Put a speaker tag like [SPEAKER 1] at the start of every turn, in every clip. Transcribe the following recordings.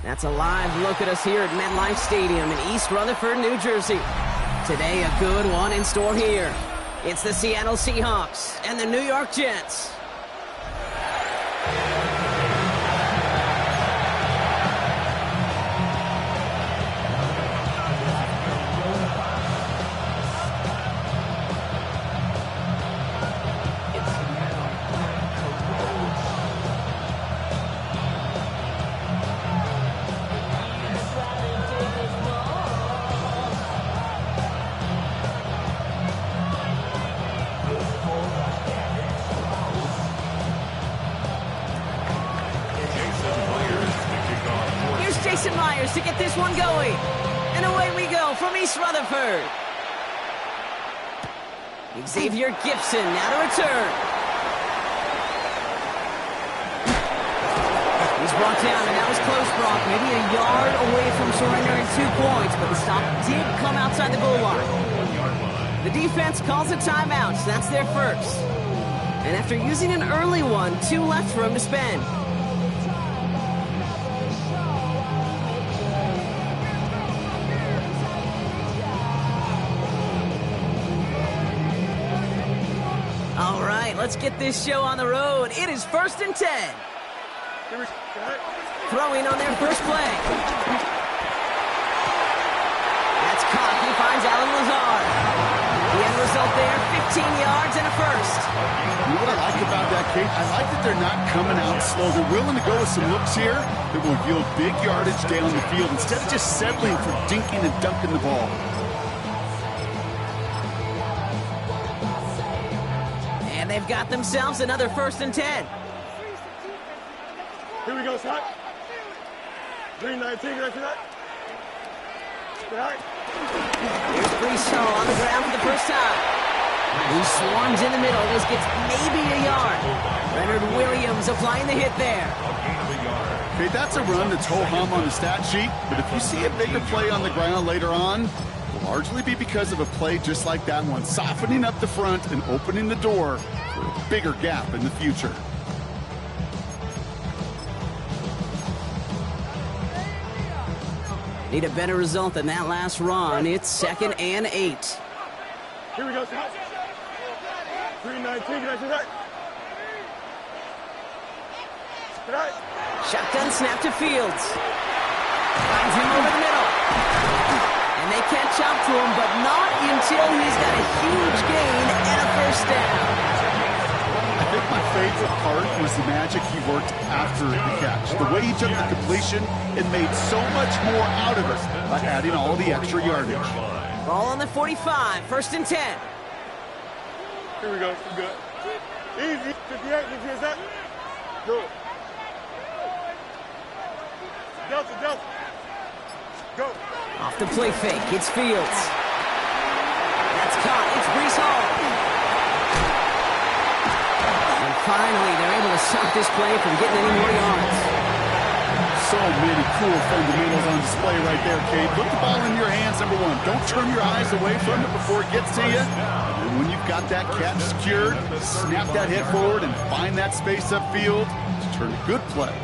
[SPEAKER 1] That's a live look at us here at MetLife Stadium in East Rutherford, New Jersey. Today, a good one in store here. It's the Seattle Seahawks and the New York Jets. To get this one going. And away we go from East Rutherford. Xavier Gibson now to return. He's brought down, and that was close, Brock. Maybe a yard away from surrendering 2 points, but the stop did come outside the goal line. The defense calls a timeout, so that's their first. And after using an early one, 2 left for him to spend. All right, let's get this show on the road. It is 1st and 10. Throwing on their first play. That's caught. He finds Alan Lazard. The end result there, 15 yards and a first.
[SPEAKER 2] You know what I like about that, Kate? I like that they're not coming out slow. They're willing to go with some looks here that will yield big yardage down the field instead of just settling for dinking and dunking the ball.
[SPEAKER 1] They've got themselves another 1st and 10.
[SPEAKER 3] Here we go, Scott. 3-19, can I see that?
[SPEAKER 1] Here's Brees Hall on the ground for the first time. He swarms in the middle. This gets maybe a yard. Leonard Williams applying the hit there.
[SPEAKER 2] Okay, that's a run that's ho-hum on the stat sheet, but if you see a bigger play on the ground later on, will largely be because of a play just like that one, softening up the front and opening the door for a bigger gap in the future.
[SPEAKER 1] Need a better result than that last run. It's 2nd and 8.
[SPEAKER 3] Here we go, Scott. 3-19, can I see that?
[SPEAKER 1] Shotgun snap to Fields. Finds him over the middle. And they catch up to him, but not until he's got a huge gain and a first down.
[SPEAKER 2] I think my favorite part was the magic he worked after the catch. The way he took the completion and made so much more out of it by adding all the extra yardage.
[SPEAKER 1] Ball on the 45, 1st and 10.
[SPEAKER 3] Here we go, good. Easy, 58, you hear that? Go. Delta. Go.
[SPEAKER 1] Off the play fake, it's Fields. That's caught, it's Brees Hall. And finally, they're able to stop this play from getting any more yards.
[SPEAKER 2] So many cool fundamentals on display right there, Cade. Put the ball in your hands, number one. Don't turn your eyes away from it before it gets to you. And then when you've got that catch secured, snap that head forward and find that space upfield to turn a good play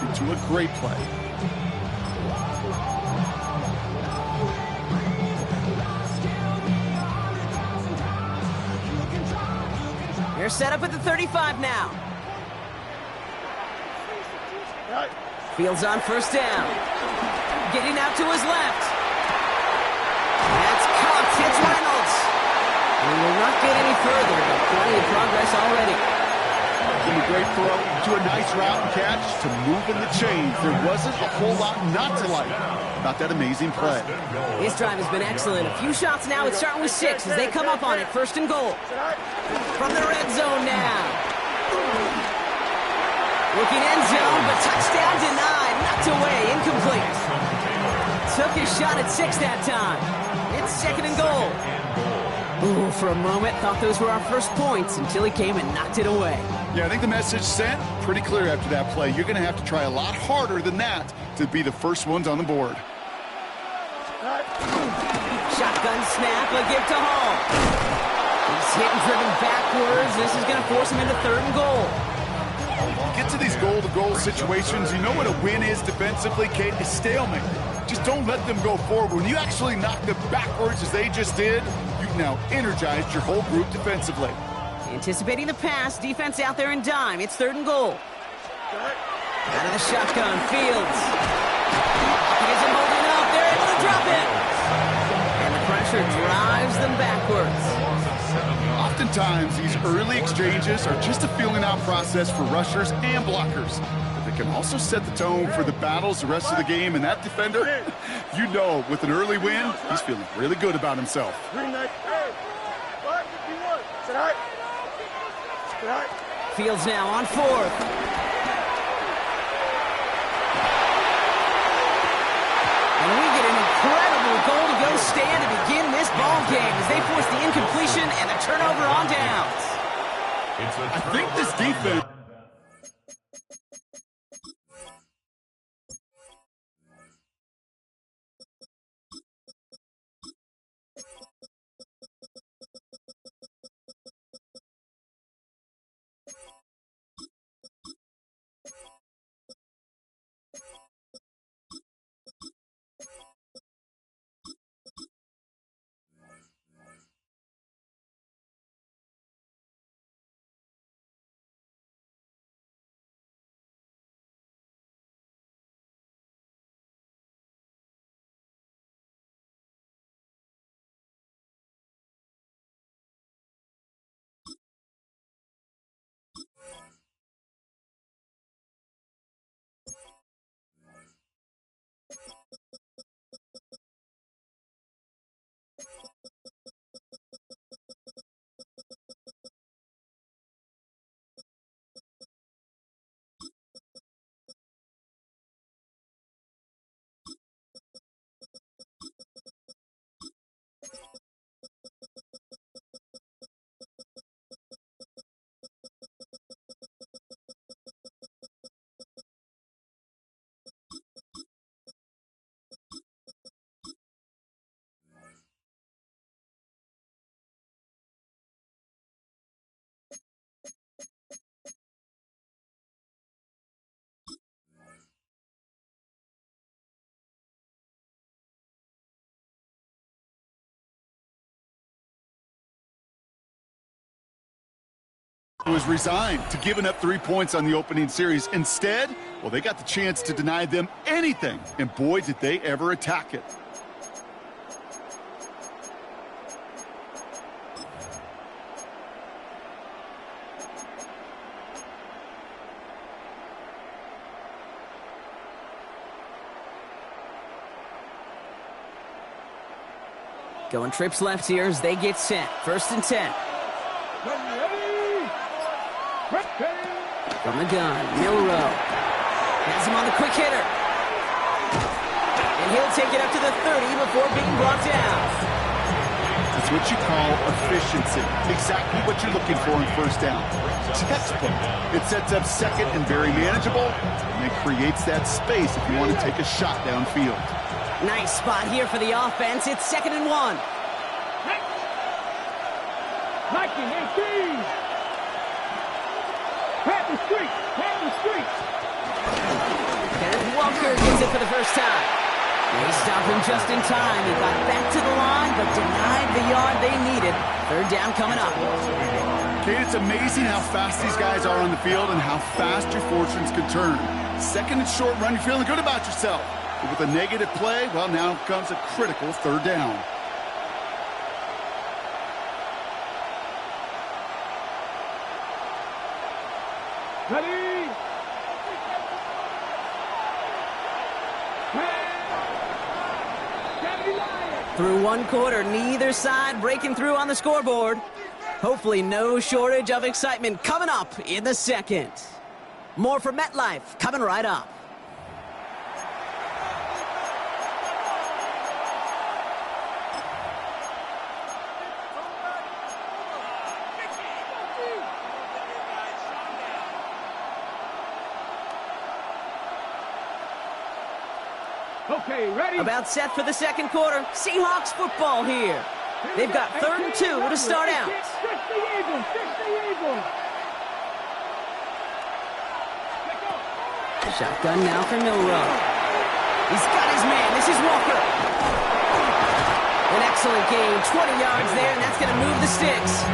[SPEAKER 2] into a great play.
[SPEAKER 1] They're set up at the 35 now. Fields on first down. Getting out to his left. That's caught. It's Reynolds. And he will not get any further, but plenty of progress already.
[SPEAKER 2] From a great throw to a nice route and catch to moving the chains. There wasn't a whole lot not to like about that amazing play.
[SPEAKER 1] His drive has been excellent. A few shots now. It's starting with 6 as they come up on it. 1st and goal. From the red zone now. Looking end zone, but touchdown denied. Knocked away. Incomplete. Took his shot at 6 that time. It's 2nd and goal. Ooh, for a moment, thought those were our first points until he came and knocked it away.
[SPEAKER 2] Yeah, I think the message sent pretty clear after that play. You're going to have to try a lot harder than that to be the first ones on the board.
[SPEAKER 1] Shotgun snap, a give to Hall. He's hit and driven backwards. This is going to force him into 3rd and goal.
[SPEAKER 2] Get to these goal goal-to-goal situations, you know what a win is defensively, Kate? A stalemate. Just don't let them go forward. When you actually knock them backwards as they just did, you've now energized your whole group defensively.
[SPEAKER 1] Anticipating the pass, defense out there in dime. It's 3rd and goal. Out of the shotgun, Fields. It isn't holding up. They're able to drop it. And the pressure drives them backwards.
[SPEAKER 2] Oftentimes, these early exchanges are just a feeling-out process for rushers and blockers. But they can also set the tone for the battles the rest of the game. And that defender, you know, with an early win, he's feeling really good about himself.
[SPEAKER 1] Fields now on 4th. And we get an incredible goal-to-go stand to begin this ball game as they force the incompletion and the turnover on downs.
[SPEAKER 2] I think this defense... was resigned to giving up 3 points on the opening series. Instead, well, they got the chance to deny them anything, and boy, did they ever attack it.
[SPEAKER 1] Going trips left here as they get set. 1st and 10. From the gun, Milrow. Has him on the quick hitter. And he'll take it up to the 30 before being brought down.
[SPEAKER 2] That's what you call efficiency. Exactly what you're looking for in 1st down. Textbook. It sets up 2nd and very manageable, and it creates that space if you want to take a shot downfield.
[SPEAKER 1] Nice spot here for the offense. It's 2nd and 1.
[SPEAKER 4] Liking 18. Pat the street.
[SPEAKER 1] Kenneth Walker gets it for the first time. They stop him just in time. He got back to the line, but denied the yard they needed. 3rd down coming up.
[SPEAKER 2] Kate, it's amazing how fast these guys are on the field and how fast your fortunes can turn. 2nd and short run, you're feeling good about yourself. But with a negative play, well, now comes a critical 3rd down.
[SPEAKER 4] Ready?
[SPEAKER 1] Through 1 quarter, neither side breaking through on the scoreboard. Hopefully no shortage of excitement coming up in the 2nd. More from MetLife coming right up.
[SPEAKER 4] Okay, ready?
[SPEAKER 1] About set for the 2nd quarter. Seahawks football here. They've got 3rd and 2 to start out.
[SPEAKER 4] Fix the Eagles.
[SPEAKER 1] Shotgun now for Milrow. He's got his man. This is Walker. An excellent gain. 20 yards there, and that's going to move the sticks.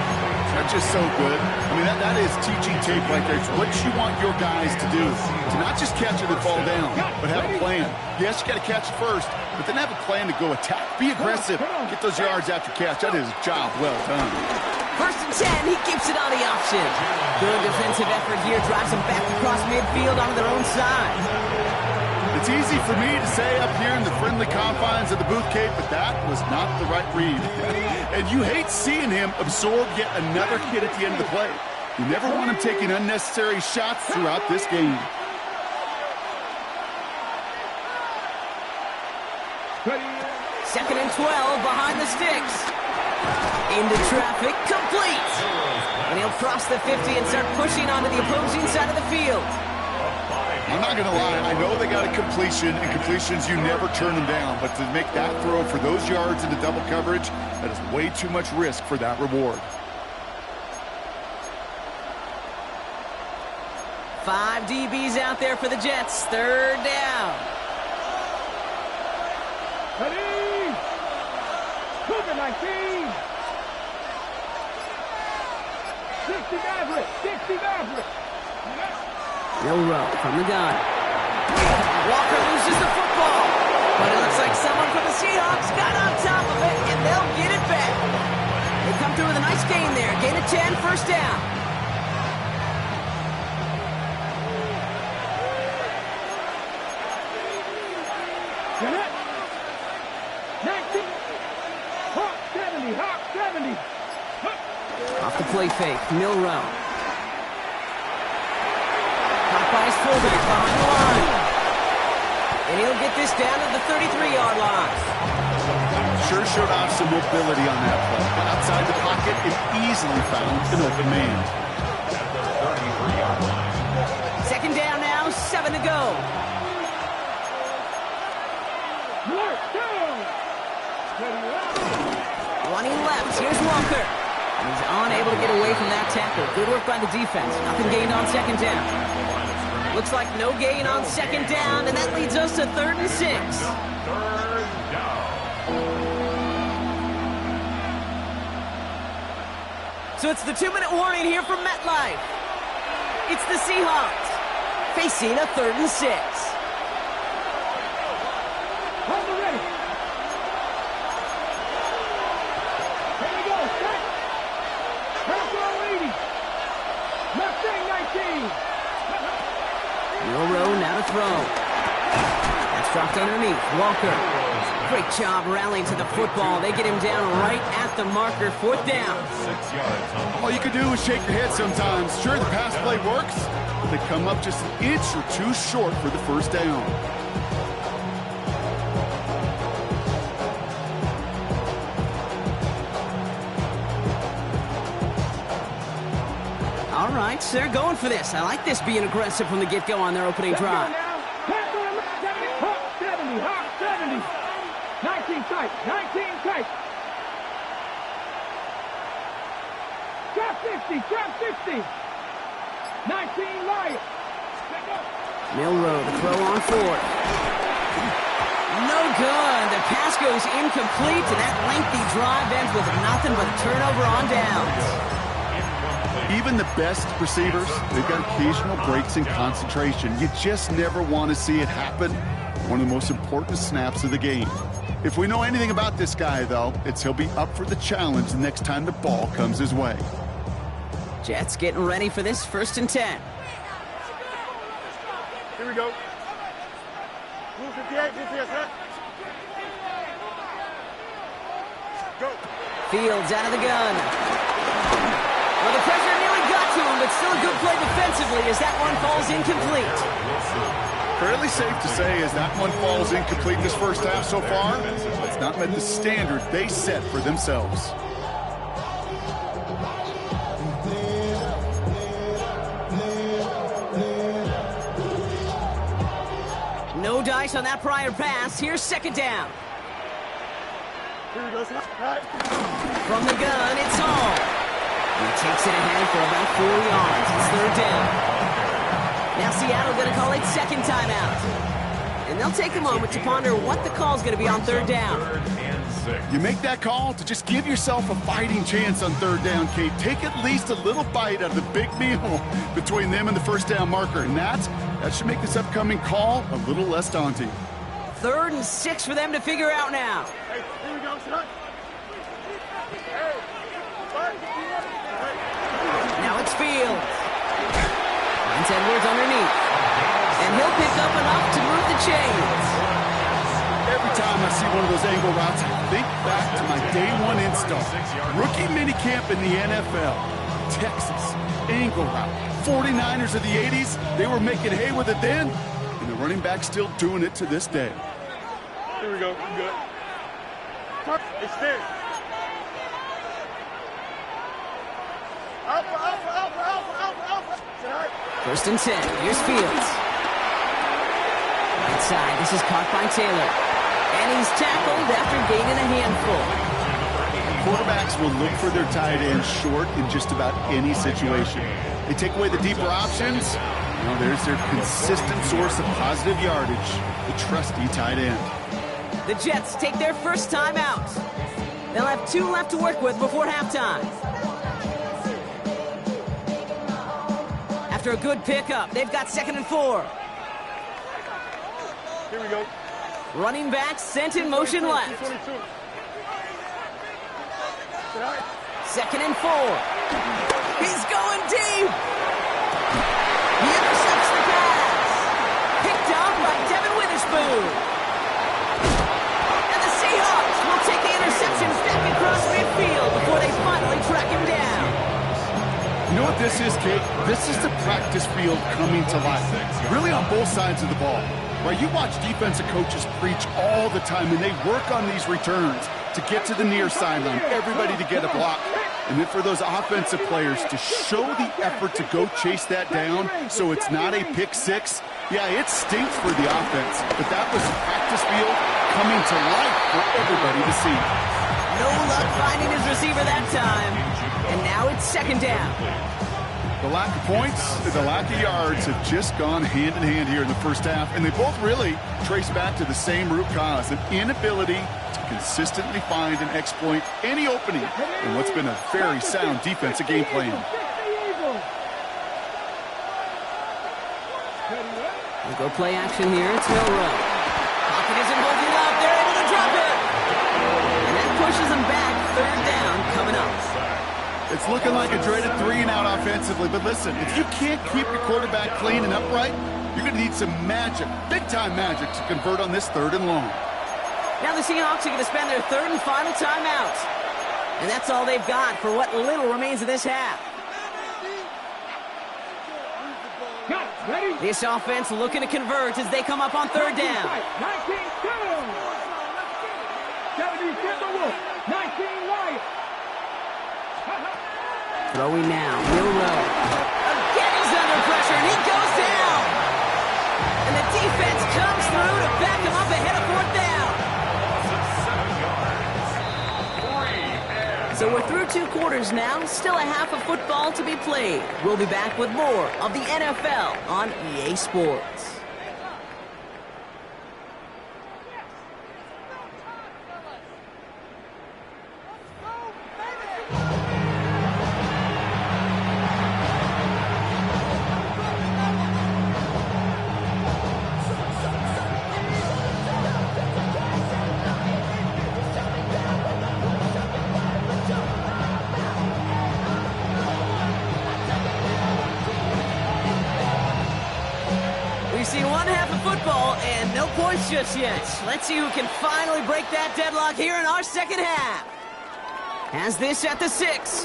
[SPEAKER 2] That's just so good. I mean, that is teaching tape right there. It's what you want your guys to do. To not just catch it and fall down, but have a plan. Yes, you got to catch it first, but then have a plan to go attack. Be aggressive. Get those yards after catch. That is a job well done.
[SPEAKER 1] 1st and 10, he keeps it on the option. Good defensive effort here. Drives them back across midfield onto their own side.
[SPEAKER 2] It's easy for me to say up here in the friendly confines of the booth, Kate, but that was not the right read. And you hate seeing him absorb yet another hit at the end of the play. You never want him taking unnecessary shots throughout this game.
[SPEAKER 1] Second and 12 behind the sticks. Into traffic, complete. And he'll cross the 50 and start pushing onto the opposing side of the field.
[SPEAKER 2] I'm not going to lie, I know they got a completion, and completions, you never turn them down. But to make that throw for those yards into double coverage, that is way too much risk for that reward.
[SPEAKER 1] 5 DBs out there for the Jets. 3rd down.
[SPEAKER 4] Ready. Moving 19. 60 Maverick. 60 Maverick.
[SPEAKER 1] Milrow from the gun. Walker loses the football. But it looks like someone from the Seahawks got on top of it, and they'll get it back. They come through with a nice gain there. Gain of 10, 1st down.
[SPEAKER 4] Connect. 19. Hawk 70. Hawk 70.
[SPEAKER 1] Off the play fake. Milrow. By his fullback behind the line. And he'll get this down to the 33-yard line.
[SPEAKER 2] Sure showed off some mobility on that play. Outside the pocket, it easily found an open man.
[SPEAKER 1] 2nd down now, 7 to go. Running left, here's Walker. And he's unable to get away from that tackle. Good work by the defense. Nothing gained on 2nd down. Looks like no gain on 2nd down, and that leads us to 3rd and 6.
[SPEAKER 3] 3rd down.
[SPEAKER 1] So it's the 2-minute warning here from MetLife. It's the Seahawks facing a 3rd and 6.
[SPEAKER 4] Hold it ready. Here we go. Set. Pass roll 80. Mustang 19.
[SPEAKER 1] Milrow now to throw. That's dropped underneath. Walker. Great job rallying to the football. They get him down right at the marker. 4th down.
[SPEAKER 3] 6 yards.
[SPEAKER 2] All you can do is shake your head sometimes. Sure, the pass play works, but they come up just an inch or two short for the 1st down.
[SPEAKER 1] All right, so they're going for this. I like this being aggressive from the get-go on their opening drive.
[SPEAKER 4] 70, Hawk 70. 19 tight, 19 tight. Trap 60, trap 60. 19 Lion.
[SPEAKER 1] Milrow to throw on 4th. No good. The pass goes incomplete, and that lengthy drive ends with nothing but a turnover on downs.
[SPEAKER 2] Even the best receivers, they've got occasional breaks in concentration. You just never want to see it happen. One of the most important snaps of the game. If we know anything about this guy, though, it's he'll be up for the challenge the next time the ball comes his way.
[SPEAKER 1] Jets getting ready for this 1st and 10.
[SPEAKER 3] Here we go. Move 58, set. Go.
[SPEAKER 1] Fields out of the gun. Well, the pressure nearly got to him, but still a good play defensively as that one falls incomplete.
[SPEAKER 2] Fairly safe to say as that one falls incomplete this 1st half so far, it's not met the standard they set for themselves.
[SPEAKER 1] No dice on that prior pass. Here's 2nd down.
[SPEAKER 3] Here we go.
[SPEAKER 1] From the gun, it's all. He takes it ahead for about 4 yards. It's 3rd down. Now Seattle going to call it second timeout. And they'll take a moment to ponder what the call is going to be on third down.
[SPEAKER 2] You make that call to just give yourself a fighting chance on third down, Kate. Take at least a little bite out of the big meal between them and the first down marker. And that should make this upcoming call a little less daunting.
[SPEAKER 1] 3rd and 6 for them to figure out now.
[SPEAKER 3] Hey, here we go, son.
[SPEAKER 1] Now it's Fields. Finds Edwards underneath. And he'll pick up enough to move the chains.
[SPEAKER 2] Every time I see one of those angle routes, I think back to my day one install. Rookie minicamp in the NFL. Texas, angle route. 49ers of the 80s, they were making hay with it then, and the running back's still doing it to this day.
[SPEAKER 3] Here we go. We good. Extend. Alpha. Tonight.
[SPEAKER 1] 1st and 10. Here's Fields. Inside. This is caught by Taylor. And he's tackled after gaining a handful.
[SPEAKER 2] Quarterbacks will look for their tight end short in just about any situation. They take away the deeper options. Now there's their consistent source of positive yardage, the trusty tight end.
[SPEAKER 1] The Jets take their first time out. They'll have 2 left to work with before halftime. After a good pickup, they've got 2nd and 4.
[SPEAKER 3] Here we go.
[SPEAKER 1] Running back sent in motion left.
[SPEAKER 3] 22.
[SPEAKER 1] 2nd and 4. He's going deep. He intercepts the pass. Picked up by Devin Witherspoon. And the Seahawks will take the interception back across midfield before they finally track him down.
[SPEAKER 2] You know what this is, Kate? This is the practice field coming to life. Really on both sides of the ball. Right, you watch defensive coaches preach all the time, and they work on these returns to get to the near sideline, everybody to get a block. And then for those offensive players to show the effort to go chase that down so it's not a pick six, yeah, it stinks for the offense. But that was the practice field coming to life for everybody to see.
[SPEAKER 1] No luck finding his receiver that time. And now it's 2nd down.
[SPEAKER 2] The lack of points, the lack of yards have just gone hand in hand here in the first half, and they both really trace back to the same root cause, an inability to consistently find and exploit any opening in what's been a very sound defensive game plan.
[SPEAKER 1] We'll go play action here. It's Milrow. Pocket isn't holding up. They're able to drop it. And that pushes them back. 3rd down coming up.
[SPEAKER 2] It's looking like a dreaded 3-and-out offensively, but listen, if you can't keep your quarterback clean and upright, you're going to need some magic, big-time magic, to convert on this 3rd and long.
[SPEAKER 1] Now the Seahawks are going to spend their 3rd and final timeout. And that's all they've got for what little remains of this half. This offense looking to convert as they come up on 3rd down.
[SPEAKER 4] 19 Lions.
[SPEAKER 1] Throwing now, Milrow. Again, he's under pressure, and he goes down. And the defense comes through to back him up ahead of 4th down. So we're through 2 quarters now, still a half of football to be played. We'll be back with more of the NFL on EA Sports. We've seen one half of football and no points just yet. Let's see who can finally break that deadlock here in our second half. Has this at the 6.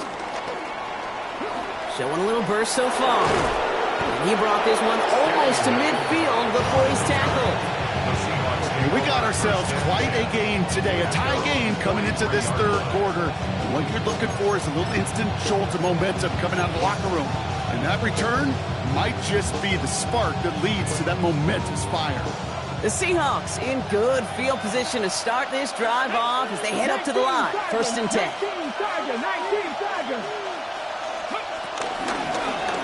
[SPEAKER 1] Showing a little burst so far. And he brought this one almost to midfield before he's tackled.
[SPEAKER 2] We got ourselves quite a game today, a tie game coming into this 3rd quarter. And what you're looking for is a little instant jolt of momentum coming out of the locker room. And that return might just be the spark that leads to that momentous fire.
[SPEAKER 1] The Seahawks in good field position to start this drive off as they head up to the line. 1st and 10.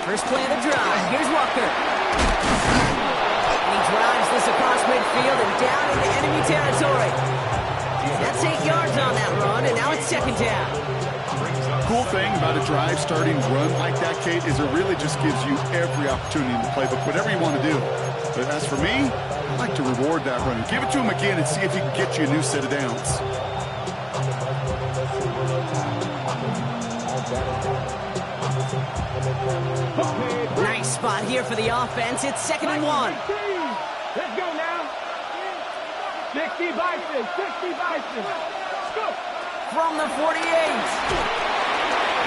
[SPEAKER 1] First play of the drive. Here's Walker. territory. That's 8 yards on that run, and now it's second down.
[SPEAKER 2] Cool thing about a drive starting run like that, Kate, is it really just gives you every opportunity in the playbook, whatever you want to do. But as for me, I like to reward that run. Give it to him again and see if he can get you a new set of downs.
[SPEAKER 1] Nice spot here for the offense. It's 2nd and 1.
[SPEAKER 4] Let's go now. 60 Bison, 60 Bison. Go.
[SPEAKER 1] From the 48.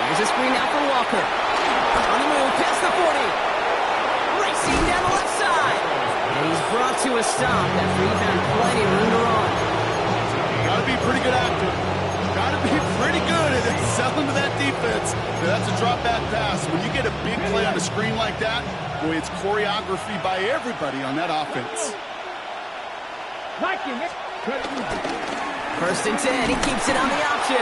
[SPEAKER 1] There's a screen now for Walker. On the move, past the 40. Racing down the left side. And he's brought to a stop after he found plenty of room to run.
[SPEAKER 2] Gotta be pretty good actor. Gotta be pretty good at selling to that defense. That's a drop back pass. When you get a big play on a screen like that, boy, it's choreography by everybody on that offense.
[SPEAKER 1] First and 10, he keeps it on the option.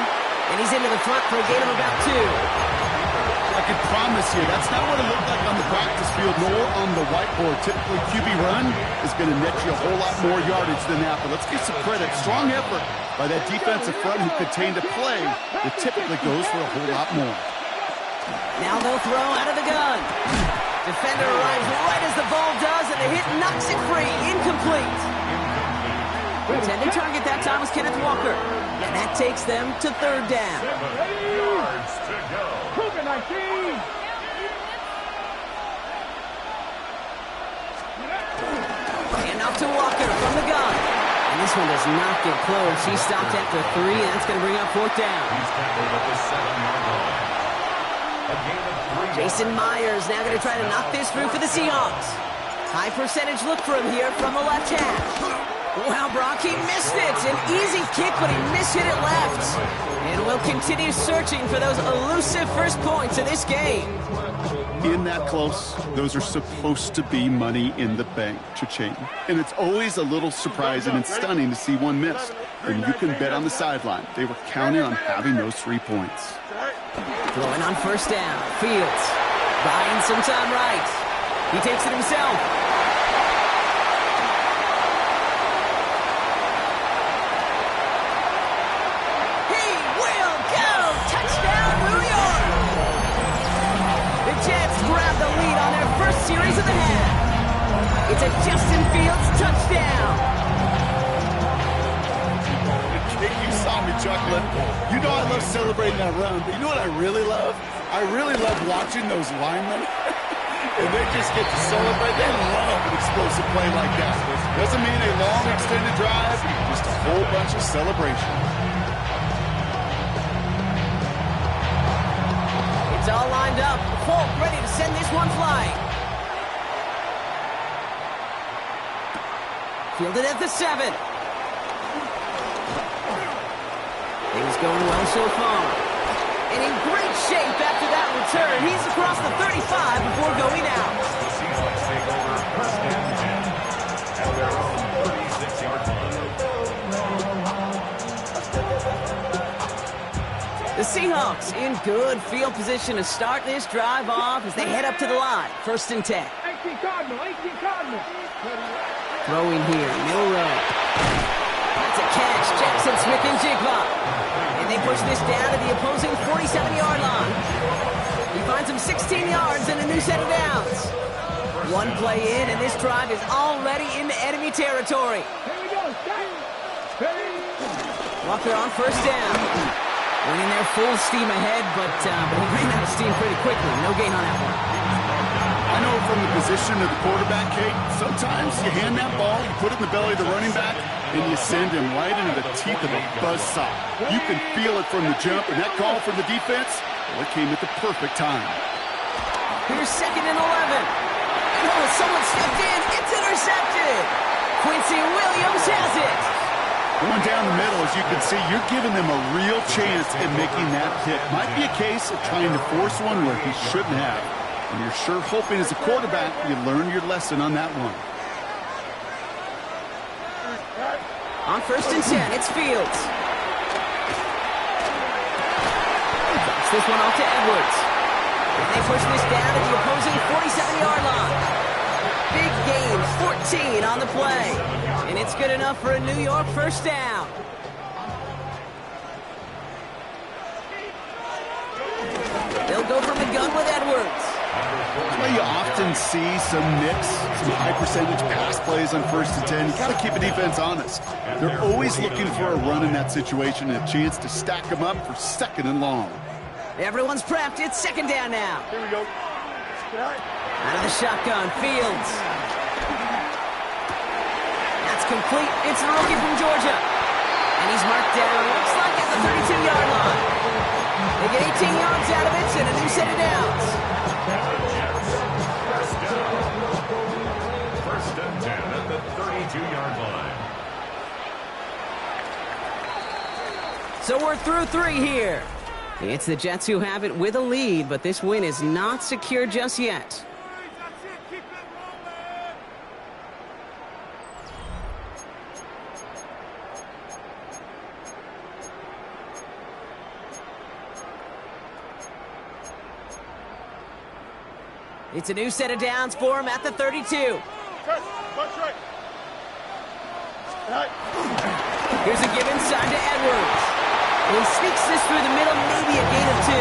[SPEAKER 1] And he's into the front for a gain of about 2.
[SPEAKER 2] I can promise you, that's not what it looked like on the practice field nor on the whiteboard. Typically, QB run is going to net you a whole lot more yardage than that. But let's give some credit. Strong effort by that defensive front who contained a play that typically goes for a whole lot more.
[SPEAKER 1] Now they'll throw out of the gun. Defender arrives right as the ball does, and the hit knocks it free. Incomplete. Intended target that time was Kenneth Walker. And that takes them to 3rd down.
[SPEAKER 3] 7 yards to go.
[SPEAKER 1] And off to Walker from the gun. And this one does not get close. He stopped after 3, and that's going to bring up 4th down.
[SPEAKER 3] He's tackled at the 7-yard line. A gain of 3.
[SPEAKER 1] Jason Myers now going to try to knock this through for the Seahawks. High percentage look for him here from the left hash. Wow, Brock, he missed it. An easy kick, but he mishit it left. And we'll continue searching for those elusive first points of this game.
[SPEAKER 2] In that close, those are supposed to be money in the bank, cha-ching. And it's always a little surprising and stunning to see one miss. And you can bet on the sideline, they were counting on having those 3 points.
[SPEAKER 1] Throwing on first down. Fields buying some time right. He takes it himself. Series of the half. It's a Justin Fields touchdown.
[SPEAKER 2] You saw me chuckling. You know I love celebrating that run, but you know what I really love? I really love watching those linemen. And they just get to celebrate. They love an explosive play like that. Doesn't mean a long extended drive, just a whole bunch of celebration.
[SPEAKER 1] It's all lined up. Folk ready to send this one flying. Fielded at the 7. Things going well so far. And in great shape after that return. He's across the 35 before going out.
[SPEAKER 3] The Seahawks take over 1st and 10 at their own 36-yard line.
[SPEAKER 1] The Seahawks in good field position to start this drive off as they head up to the line. 1st and 10.
[SPEAKER 4] 18 Cardinal, 18 Cardinal.
[SPEAKER 1] Throwing here, middle row. That's a catch, Jackson Smith-Njigba. And they push this down to the opposing 47-yard line. He finds him 16 yards and a new set of downs. One play in, and this drive is already into enemy territory.
[SPEAKER 4] Here we go, ready?
[SPEAKER 1] Walker on first down. Went in there full steam ahead, but he ran out of steam pretty quickly. No gain on that one.
[SPEAKER 2] I know from the position of the quarterback, Kate, sometimes you hand that ball, you put it in the belly of the running back, and you send him right into the teeth of a buzzsaw. You can feel it from the jump, and that call from the defense, well, it came at the perfect time.
[SPEAKER 1] Here's 2nd and 11. Oh, someone stepped in. It's intercepted. Quincy Williams has it.
[SPEAKER 2] Going down the middle, as you can see, you're giving them a real chance at making that hit. Might be a case of trying to force one where he shouldn't have. And you're sure hoping as a quarterback you learn your lesson on that one.
[SPEAKER 1] On 1st and 10, it's Fields. Drops this one off to Edwards. And they push this down to the opposing 47-yard line. Big gain, 14 on the play. And And it's good enough for a New York first down. They'll go from the gun with Edwards.
[SPEAKER 2] Well, you often see some mix, some high-percentage pass plays on 1st and 10. You got to keep a defense honest. They're always looking for a run in that situation and a chance to stack them up for 2nd and long.
[SPEAKER 1] Everyone's prepped. It's 2nd down now.
[SPEAKER 3] Here we go.
[SPEAKER 1] Out of the shotgun, Fields. That's complete. It's the rookie from Georgia. And he's marked down, looks like at the 32-yard line. They get 18 yards out of it and a new set of downs.
[SPEAKER 5] First and 10 at the 32-yard line.
[SPEAKER 1] So we're through 3 here. It's the Jets who have it with a lead, but this win is not secure just yet. It's a new set of downs for him at the 32. Here's a give inside to Edwards. And he sneaks this through the middle, maybe a gain of 2.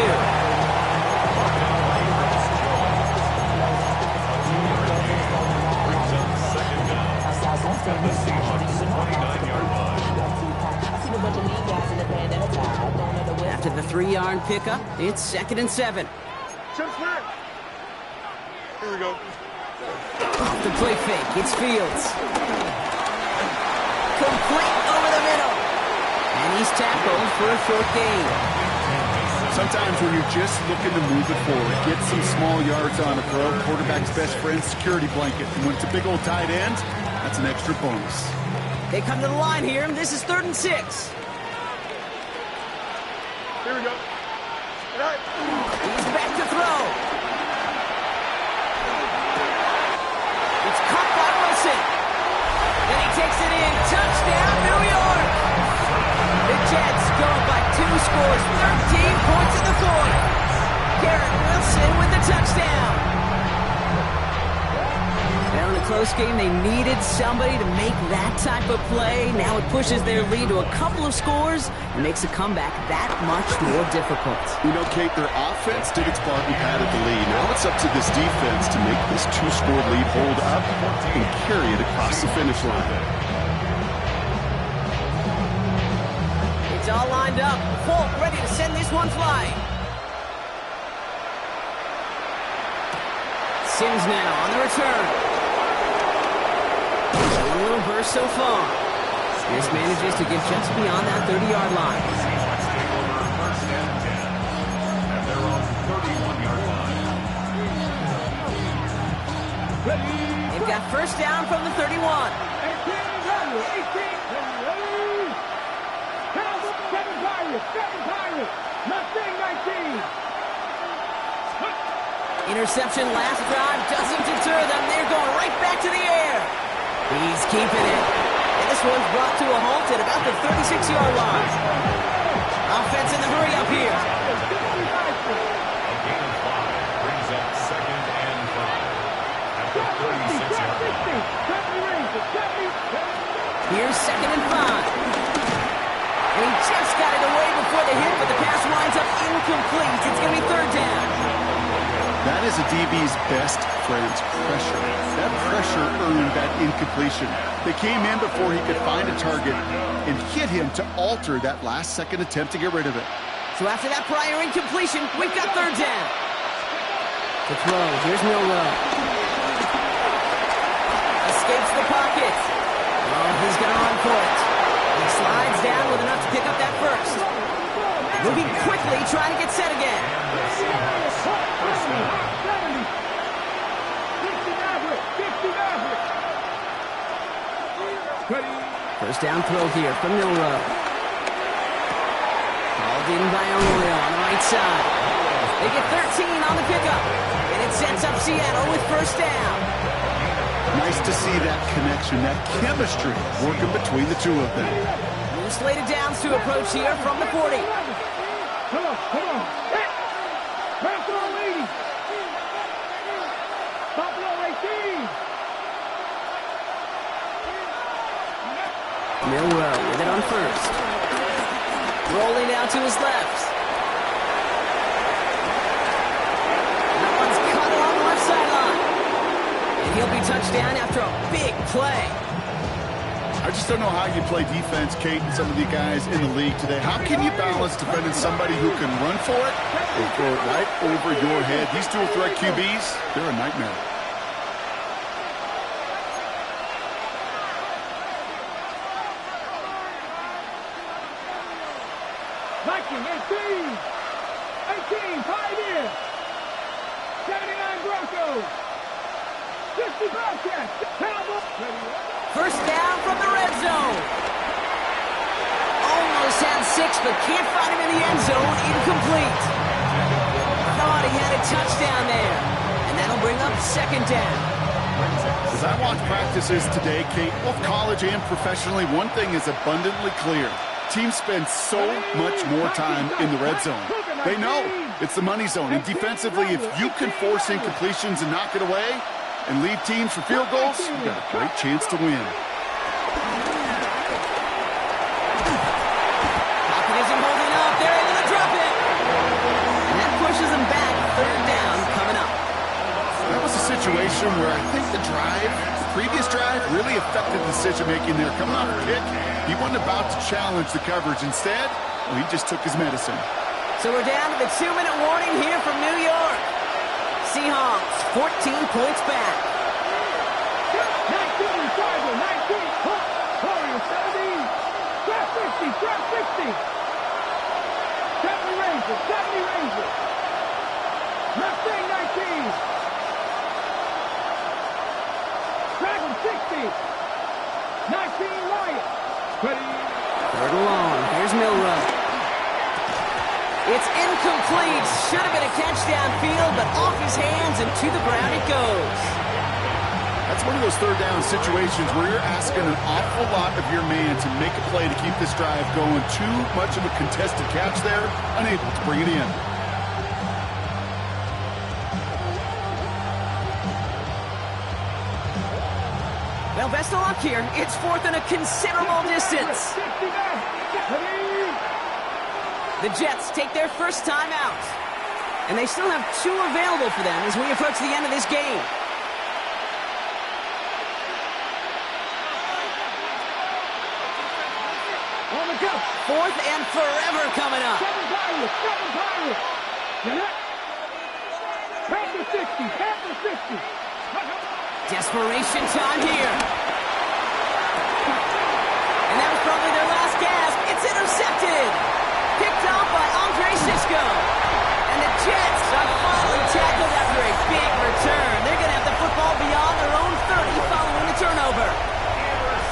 [SPEAKER 1] After the 3-yard pickup, it's 2nd and 7.
[SPEAKER 3] Here we go.
[SPEAKER 1] Off the play fake, it's Fields. Complete over the middle. And he's tackled for a short gain.
[SPEAKER 2] Sometimes when you're just looking to move it forward, get some small yards on a throw, quarterback's best friend, security blanket. And when it's a big old tight end, that's an extra bonus.
[SPEAKER 1] They come to the line here, and this is 3rd and 6.
[SPEAKER 3] Here we go.
[SPEAKER 1] He's back to throw. It's caught by Wilson. And he takes it in. Touchdown, New York. The Jets go up by 2 scores, 13 points in the 4th. Garrett Wilson with the touchdown. Now in a close game, they needed somebody to make that type of play. Now it pushes their lead to a couple of scores and makes a comeback that much more difficult.
[SPEAKER 2] You know, Kate, their offense did its part and padded the lead. Now it's up to this defense to make this 2-score lead hold up and carry it across the finish line.
[SPEAKER 1] It's all lined up. Folk ready to send this one flying. Sims now on the return. A little burst so far. This manages to get just beyond that 30-yard line.
[SPEAKER 5] First and 10. And they're on 31-yard line.
[SPEAKER 1] They've got first down from the 31.
[SPEAKER 4] 19.
[SPEAKER 1] Interception last drive doesn't deter them. They're going right back to the air. He's keeping it. And this one's brought to a halt at about the 36-yard line. Offense in the hurry up here.
[SPEAKER 5] A gain of 5 brings up 2nd and 5 at the 36-yard line.
[SPEAKER 1] Here's 2nd and 5. And he just got it away before the hit, but the pass winds up incomplete. It's going to be 3rd down.
[SPEAKER 2] That is a DB's best friend's pressure. That pressure earned that incompletion. They came in before he could find a target and hit him to alter that last-second attempt to get rid of it.
[SPEAKER 1] So after that prior incompletion, we've got 3rd down. To throw, here's Milrow. Escapes the pocket. Oh, he's going to run for it. He slides down with enough to pick up that first. Moving quickly, trying to get set again. First down throw here from Milrow. Called in by Arroyo on the right side. They get 13 on the pickup. And it sets up Seattle with first down.
[SPEAKER 2] Nice to see that connection, that chemistry working between the two of them.
[SPEAKER 1] New slated downs to approach here from the 40.
[SPEAKER 4] Come on. Buffalo 80. Buffalo 18.
[SPEAKER 1] Milrow with it on first. Rolling out to his left. That one's cut along the left sideline. And he'll be touched down after a big play.
[SPEAKER 2] I just don't know how you play defense, Kate, and some of the guys in the league today. How can you balance defending somebody who can run for it or throw it right over your head? These dual threat QBs, they're a nightmare.
[SPEAKER 4] Viking, 18, Pioneer, 79 Broncos, 60 Bobcats, Cowboys.
[SPEAKER 1] First down from the red zone. Almost had 6, but can't find him in the end zone. Incomplete. Thought he had a touchdown there. And that'll bring up second down.
[SPEAKER 2] As I watch practices today, Kate, both college and professionally, one thing is abundantly clear. Teams spend so much more time in the red zone. They know it's the money zone. And defensively, if you can force incompletions and knock it away and lead teams for field goals, you've got a great chance to win.
[SPEAKER 1] Pocket isn't holding up. They're able to drop it. And that pushes them back. Third down coming up.
[SPEAKER 2] That was a situation where I think the previous drive, really affected the decision-making there. Coming off a pick, he wasn't about to challenge the coverage. Instead, well, he just took his medicine.
[SPEAKER 1] So we're down to the 2-minute warning here from New York. Seahawks, 14 points back.
[SPEAKER 4] 19, Tribal, 19, Warriors, 17, Trap 60, Trap 60. 70 Rangers, 70 Rangers. Mustang 19. Dragon 60. 19 Lions. Ready.
[SPEAKER 1] Third and long. Here's Milrow. It's incomplete. Should have been a catch downfield, but off his hands and to the ground it goes.
[SPEAKER 2] That's one of those third down situations where you're asking an awful lot of your man to make a play to keep this drive going. Too much of a contested catch there, unable to bring it in.
[SPEAKER 1] Well, best of luck here. It's fourth and a considerable distance. The Jets take their first time out. And they still have 2 available for them as we approach the end of this game.
[SPEAKER 4] On the go.
[SPEAKER 1] Fourth and forever coming up.
[SPEAKER 4] 7 Pirates. Panther 60, Panther 60.
[SPEAKER 1] Desperation time here. And that was probably their last gasp. It's intercepted. Picked off by Andre Sisco. And the Jets are finally tackled after a big return. They're going to have the football beyond their own 30 following the turnover.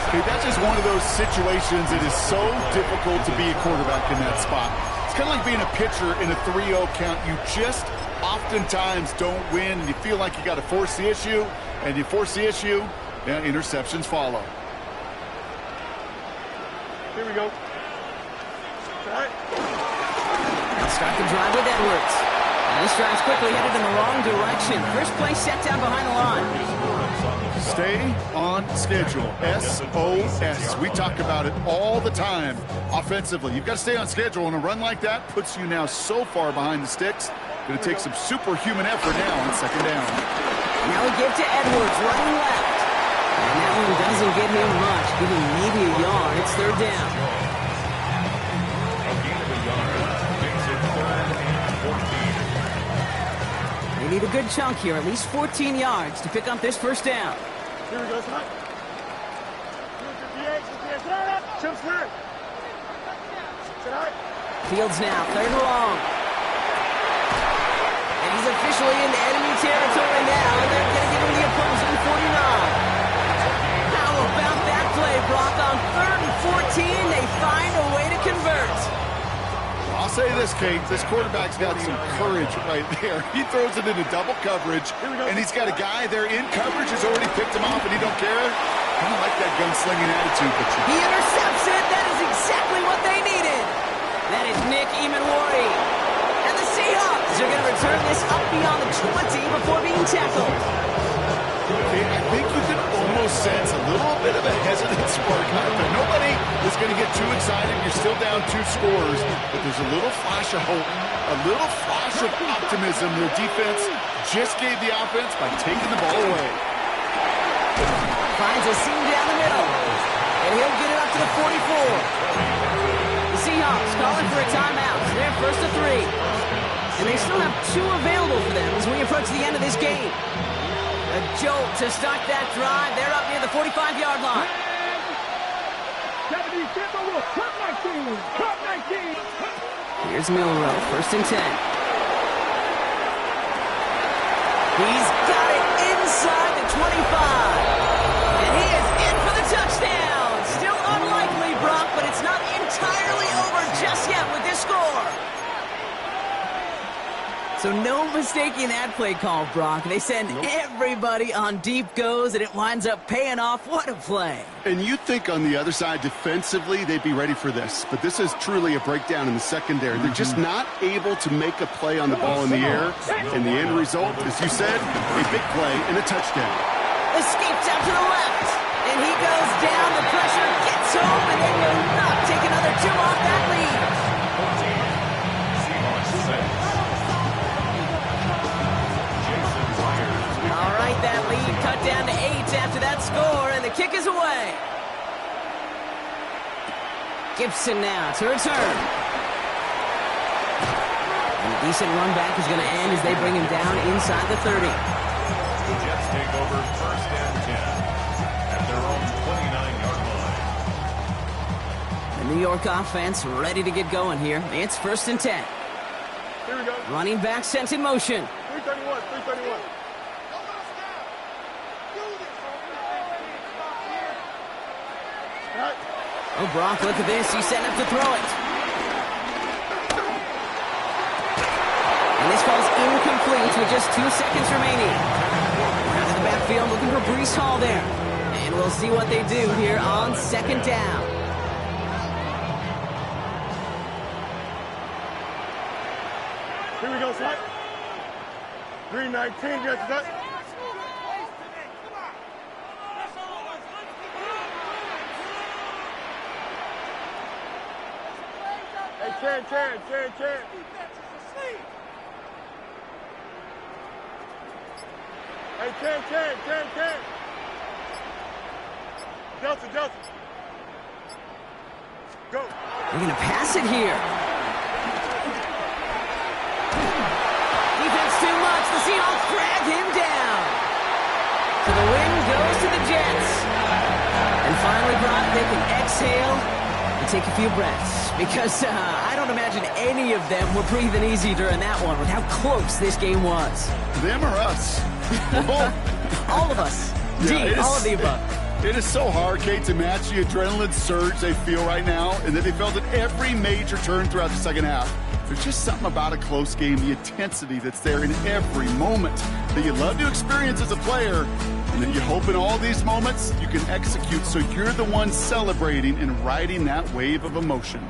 [SPEAKER 2] Okay, that's just one of those situations. It is so difficult to be a quarterback in that spot. It's kind of like being a pitcher in a 3-0 count. You just oftentimes don't win, and you feel like you got to force the issue. And you force the issue, yeah, interceptions follow.
[SPEAKER 3] Here we go. All right.
[SPEAKER 1] They'll start the drive with Edwards. And this drive's quickly headed in the wrong direction. First play set down behind the line.
[SPEAKER 2] Stay on schedule. SOS. We talk about it all the time offensively. You've got to stay on schedule, and a run like that puts you now so far behind the sticks. Going to take some superhuman effort now on second down.
[SPEAKER 1] Now we give to Edwards, running left. And that one doesn't get him much, giving maybe a yard. It's third down.
[SPEAKER 5] A gain of a yard makes it 3rd and 14.
[SPEAKER 1] They need a good chunk here, at least 14 yards to pick up this first down.
[SPEAKER 3] Here we go, son. 58, sit up. Chip snap. Sit out.
[SPEAKER 1] Fields now, third and long. And he's officially into enemy territory now. They're going to give him the opposing 49. How about that play, Brock? On 3rd and 14, they find a way to convert.
[SPEAKER 2] I'll say this, Kate. This quarterback's got some courage right there. He throws it into double coverage, and he's got a guy there in coverage who's already picked him off, and he don't care. Kind of like that gunslinging attitude. But
[SPEAKER 1] He intercepts it. That is exactly what they needed. That is Nick Emanwari. And the Seahawks are going to return this up beyond the 20 before being tackled.
[SPEAKER 2] I think you can almost sense a little bit of a hesitant spark out there. Nobody is going to get too excited. You're still down 2 scores, but there's a little flash of hope, a little flash of optimism. Their defense just gave the offense by taking the ball away.
[SPEAKER 1] Finds a seam down the middle, and he'll get it up to the 44. The Seahawks calling for a timeout. They're first to 3. And they still have 2 available for them as we approach the end of this game. A jolt to start that drive. They're up near the 45-yard line.
[SPEAKER 4] 70, cut 19, cut 19.
[SPEAKER 1] Here's Milrow, first and 10. He's got it inside the 25. And he is in for the touchdown. Still unlikely, Brock, but it's not entirely over just yet with this score. So no mistaking that play call, Brock. They send everybody on deep goes, and it winds up paying off. What a play.
[SPEAKER 2] And you'd think on the other side, defensively, they'd be ready for this. But this is truly a breakdown in the secondary. They're just not able to make a play on the ball in the air. And the end result, as you said, a big play and a touchdown.
[SPEAKER 1] Escapes out to the left. And he goes down. The pressure gets home, and they will not take another 2 off that lead. All right, that lead cut down to 8 after that score, and the kick is away. Gibson now to return. And a decent run back is going to end as they bring him down inside the 30.
[SPEAKER 5] The Jets take over first and 10 at their own 29-yard line.
[SPEAKER 1] The New York offense ready to get going here. It's first and 10.
[SPEAKER 3] Here we go.
[SPEAKER 1] Running back sent in motion.
[SPEAKER 3] 331, 331.
[SPEAKER 1] Oh, Brock, look at this. He's setting up to throw it. And this falls incomplete with just 2 seconds remaining. Out of the backfield looking for Breece Hall there. And we'll see what they do here on second down.
[SPEAKER 3] Here we go, son. 319, yes, that. Hey, Chan. Hey, Chan. Delta. Go.
[SPEAKER 1] They're going to pass it here. Defense too much. The Seahawks drag him down. So the win goes to the Jets. And finally, Brock, they can exhale and take a few breaths. Because I don't imagine any of them were breathing easy during that one with how close this game was.
[SPEAKER 2] Them or us? Both.
[SPEAKER 1] All of us.
[SPEAKER 2] Yeah,
[SPEAKER 1] all of the above.
[SPEAKER 2] It is so hard, Kate, to match the adrenaline surge they feel right now, and that they felt at every major turn throughout the second half. There's just something about a close game, the intensity that's there in every moment that you love to experience as a player, and that you hope in all these moments you can execute so you're the one celebrating and riding that wave of emotion.